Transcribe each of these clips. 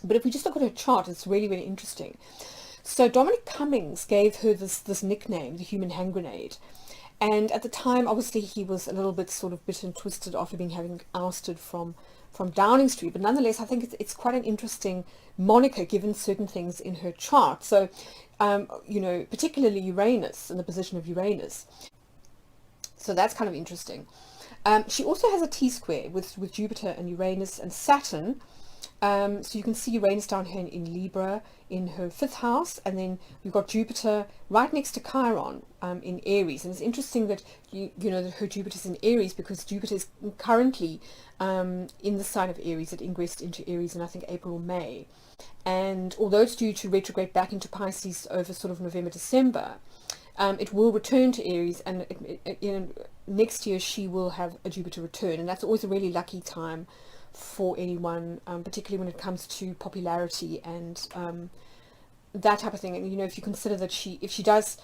But if we just look at her chart, it's really, really interesting. So Dominic Cummings gave her this nickname, the human hand grenade. And at the time, obviously, he was a little bit sort of bit and twisted after having ousted from Downing Street. But nonetheless, I think it's quite an interesting moniker given certain things in her chart. So, particularly Uranus and the position of Uranus. So that's kind of interesting. She also has a T-square with Jupiter and Uranus and Saturn. So you can see Uranus down here in Libra in her 5th house, and then we've got Jupiter right next to Chiron in Aries. And it's interesting that you know that her Jupiter's in Aries, because Jupiter is currently in the sign of Aries. It ingressed into Aries in, I think, April or May. And although it's due to retrograde back into Pisces over sort of November, December, it will return to Aries, and next year she will have a Jupiter return, and that's always a really lucky time for anyone, particularly when it comes to popularity and that type of thing. And if you consider that if she does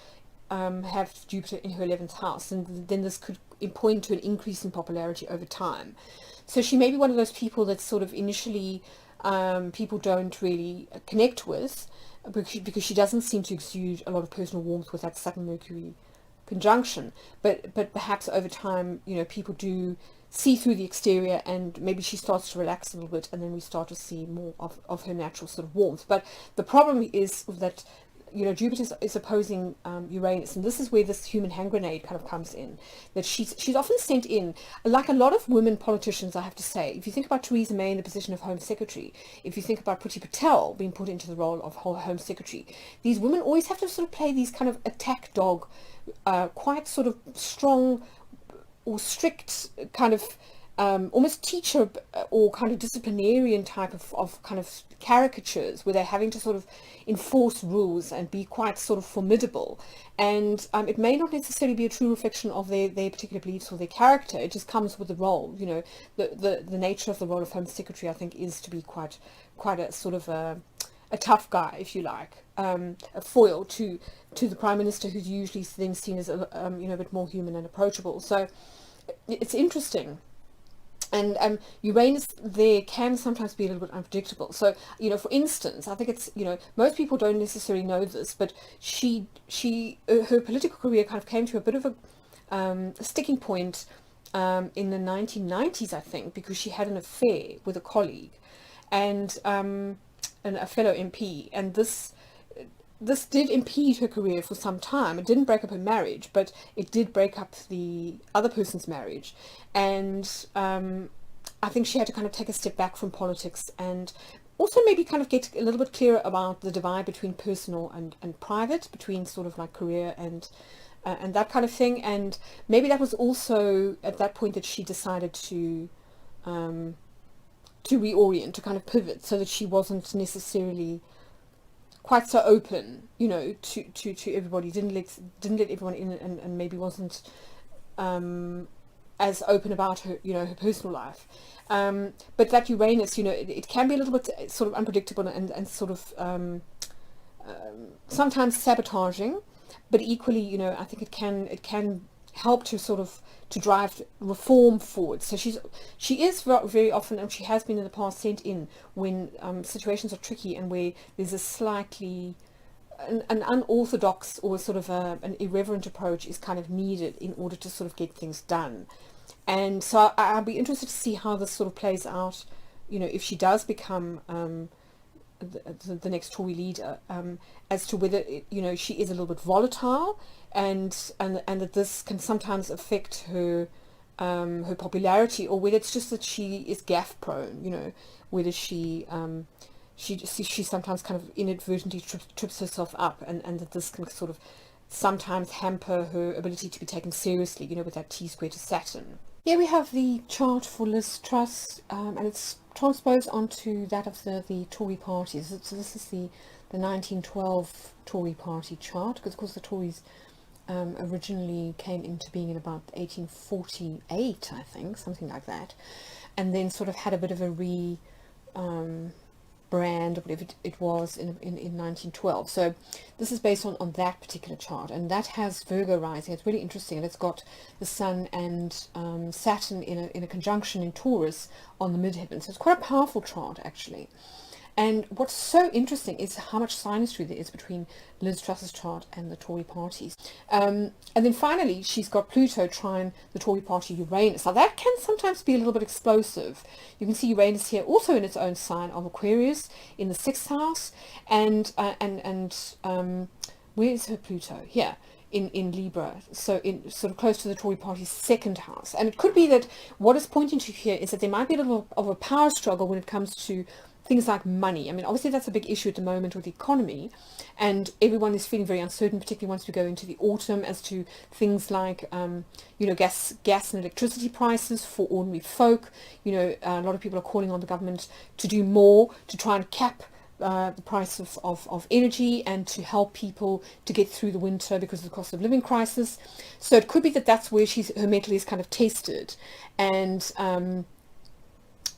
have Jupiter in her 11th house, and then this could point to an increase in popularity over time. So she may be one of those people that sort of initially people don't really connect with, because she doesn't seem to exude a lot of personal warmth with that Saturn Mercury conjunction. But perhaps over time, people do see through the exterior, and maybe she starts to relax a little bit, and then we start to see more of her natural sort of warmth. But the problem is that Jupiter is opposing Uranus, and this is where this human hand grenade kind of comes in. That she's often sent in, like a lot of women politicians, I have to say. If you think about Theresa May in the position of Home Secretary, if you think about Priti Patel being put into the role of Home Secretary, these women always have to sort of play these kind of attack dog, quite sort of strong or strict kind of almost teacher or kind of disciplinarian type of kind of caricatures, where they're having to sort of enforce rules and be quite sort of formidable. And it may not necessarily be a true reflection of their particular beliefs or their character. It just comes with the role. The nature of the role of Home Secretary, I think, is to be quite a sort of a tough guy, if you like, a foil to the Prime Minister, who's usually then seen as a bit more human and approachable. So it's interesting. And Uranus there can sometimes be a little bit unpredictable. So, for instance, I think it's, most people don't necessarily know this, but her political career kind of came to a bit of a sticking point in the 1990s, I think, because she had an affair with a colleague and a fellow MP, and this did impede her career for some time. It didn't break up her marriage, but it did break up the other person's marriage. And I think she had to kind of take a step back from politics, and also maybe kind of get a little bit clearer about the divide between personal and private, between sort of like career and that kind of thing. And maybe that was also at that point that she decided to reorient, to kind of pivot, so that she wasn't necessarily quite so open, to everybody, didn't let everyone in, and maybe wasn't as open about her, her personal life. But that Uranus, it can be a little bit sort of unpredictable and sort of sometimes sabotaging, but equally, I think it can help to sort of to drive reform forward. So she is very often, and she has been in the past, sent in when situations are tricky and where there's a slightly an unorthodox or sort of an irreverent approach is kind of needed in order to sort of get things done. And so I'll be interested to see how this sort of plays out, if she does become the next Tory leader, as to whether she is a little bit volatile, and that this can sometimes affect her her popularity, or whether it's just that she is gaffe prone, whether she sometimes kind of inadvertently trips herself up, and that this can sort of sometimes hamper her ability to be taken seriously, with that T-square to Saturn. Here we have the chart for Liz Truss, and it's transposed onto that of the Tory parties. So this is the 1912 Tory party chart, because of course the Tories originally came into being in about 1848, I think, something like that, and then sort of had a bit of a brand or whatever it was in 1912. So this is based on that particular chart, and that has Virgo rising. It's really interesting, and it's got the Sun and Saturn in a conjunction in Taurus on the midheaven. So it's quite a powerful chart, actually. And what's so interesting is how much synastry there is between Liz Truss's chart and the Tory parties. And then finally, she's got Pluto trine the Tory party Uranus. Now that can sometimes be a little bit explosive. You can see Uranus here also in its own sign of Aquarius in the 6th house. And where is her Pluto? Here. In Libra, so in sort of close to the Tory party's 2nd house. And it could be that what it's pointing to here is that there might be a little of a power struggle when it comes to things like money. I mean, obviously that's a big issue at the moment with the economy, and everyone is feeling very uncertain, particularly once we go into the autumn, as to things like, gas and electricity prices for ordinary folk. A lot of people are calling on the government to do more to try and cap the price of energy and to help people to get through the winter because of the cost of living crisis. So it could be that that's where her metal is kind of tested, and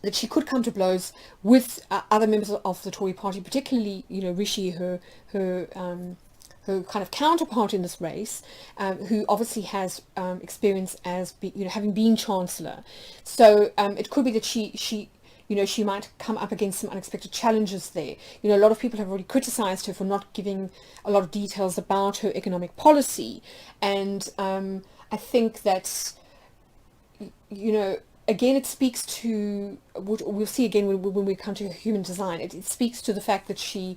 that she could come to blows with other members of the Tory party, particularly Rishi, her kind of counterpart in this race, who obviously has experience as having been Chancellor. So it could be that she might come up against some unexpected challenges there. A lot of people have already criticized her for not giving a lot of details about her economic policy. And I think that, again, it speaks to what we'll see again when we come to human design. It speaks to the fact that she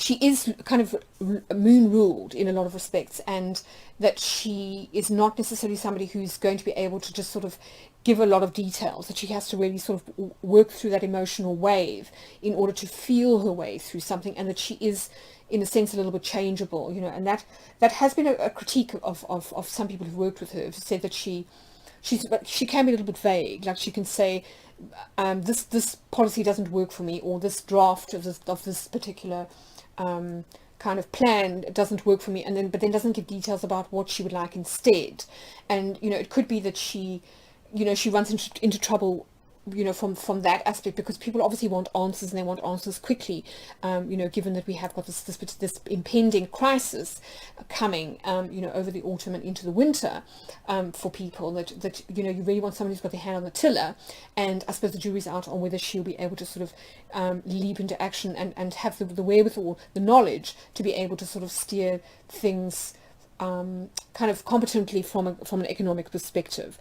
is kind of moon ruled in a lot of respects, and that she is not necessarily somebody who's going to be able to just sort of give a lot of details, that she has to really sort of work through that emotional wave in order to feel her way through something, and that she is in a sense a little bit changeable, and that has been a critique of some people who've worked with her, who said that she can be a little bit vague. Like she can say, this policy doesn't work for me, or this draft of this particular kind of plan doesn't work for me, but then doesn't give details about what she would like instead. And it could be that she runs into trouble from that aspect, because people obviously want answers, and they want answers quickly, given that we have got this impending crisis coming, over the autumn and into the winter, for people, that you really want somebody who's got their hand on the tiller. And I suppose the jury's out on whether she'll be able to sort of leap into action and have the wherewithal, the knowledge to be able to sort of steer things kind of competently from an economic perspective.